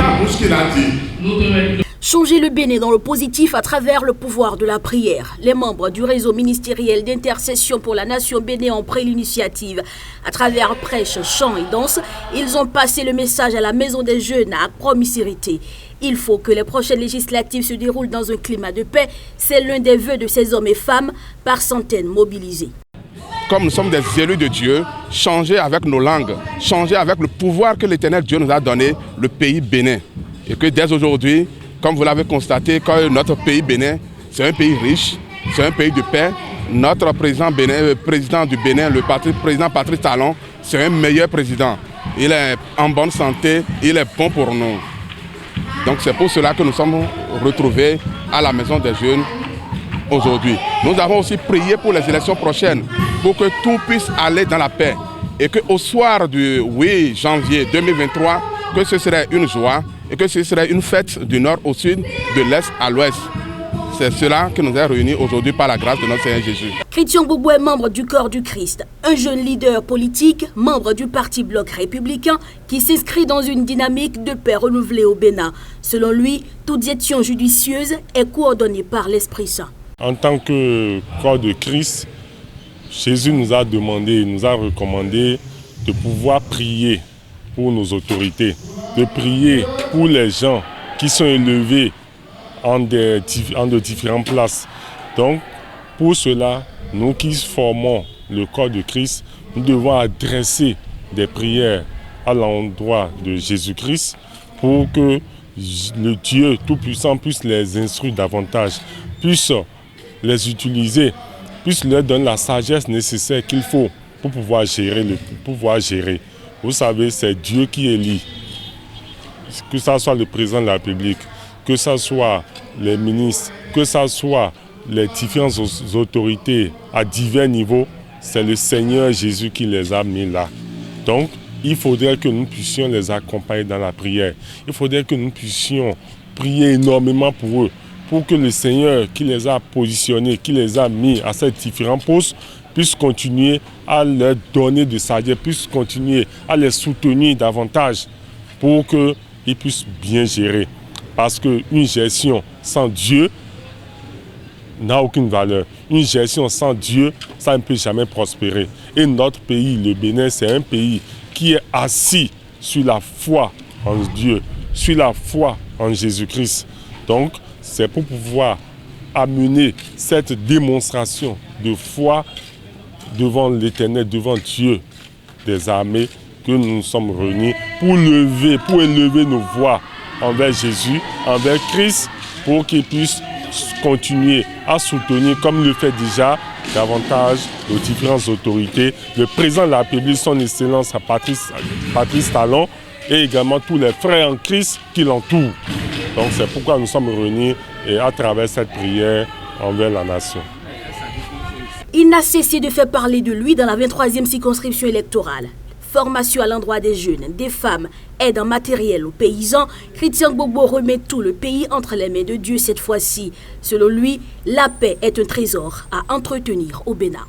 la bouche qu'il a dit. Changer le Bénin dans le positif à travers le pouvoir de la prière. Les membres du réseau ministériel d'intercession pour la nation Bénin ont pris l'initiative. À travers prêches, chants et danses, ils ont passé le message à la Maison des Jeunes à Promisérité. Il faut que les prochaines législatives se déroulent dans un climat de paix. C'est l'un des vœux de ces hommes et femmes par centaines mobilisés. Comme nous sommes des élus de Dieu, changer avec nos langues, changer avec le pouvoir que l'Éternel Dieu nous a donné, le pays Bénin. Et que dès aujourd'hui, comme vous l'avez constaté, que notre pays Bénin, c'est un pays riche, c'est un pays de paix. Notre président du Bénin, président Patrice Talon, c'est un meilleur président. Il est en bonne santé, il est bon pour nous. Donc c'est pour cela que nous sommes retrouvés à la Maison des Jeunes aujourd'hui. Nous avons aussi prié pour les élections prochaines, pour que tout puisse aller dans la paix. Et qu'au soir du 8 janvier 2023, que ce serait une joie et que ce serait une fête du nord au sud, de l'est à l'ouest. C'est cela qui nous a réunis aujourd'hui par la grâce de notre Seigneur Jésus. Chrétien Gbogbo est membre du corps du Christ, un jeune leader politique, membre du Parti Bloc républicain, qui s'inscrit dans une dynamique de paix renouvelée au Bénin. Selon lui, toute action judicieuse est coordonnée par l'Esprit Saint. En tant que corps de Christ, Jésus nous a demandé, nous a recommandé de pouvoir prier pour nos autorités, de prier pour les gens qui sont élevés en de différentes places. Donc, pour cela, nous qui formons le corps de Christ, nous devons adresser des prières à l'endroit de Jésus-Christ pour que le Dieu Tout-Puissant puisse les instruire davantage, puisse les utiliser, puisse leur donner la sagesse nécessaire qu'il faut pour pouvoir gérer. Vous savez, c'est Dieu qui élit. Que ce soit le président de la République, que ce soit les ministres, que ce soit les différentes autorités à divers niveaux, c'est le Seigneur Jésus qui les a mis là. Donc, il faudrait que nous puissions les accompagner dans la prière. Il faudrait que nous puissions prier énormément pour eux, pour que le Seigneur qui les a positionnés, qui les a mis à ces différents postes, puisse continuer à leur donner de sagesse, puisse continuer à les soutenir davantage pour qu'ils puissent bien gérer. Parce qu'une gestion sans Dieu n'a aucune valeur. Une gestion sans Dieu, ça ne peut jamais prospérer. Et notre pays, le Bénin, c'est un pays qui est assis sur la foi en Dieu, sur la foi en Jésus-Christ. Donc, c'est pour pouvoir amener cette démonstration de foi devant l'Éternel, devant Dieu des armées, que nous nous sommes réunis pour élever nos voix envers Jésus, envers Christ, pour qu'il puisse continuer à soutenir, comme le fait déjà davantage aux différentes autorités, le président de la République, son Excellence Patrice Talon, et également tous les frères en Christ qui l'entourent. Donc c'est pourquoi nous sommes réunis et à travers cette prière envers la nation. Il n'a cessé de faire parler de lui dans la 23e circonscription électorale. Formation à l'endroit des jeunes, des femmes, aide en matériel aux paysans, Chrétien Gbogbo remet tout le pays entre les mains de Dieu cette fois-ci. Selon lui, la paix est un trésor à entretenir au Bénin.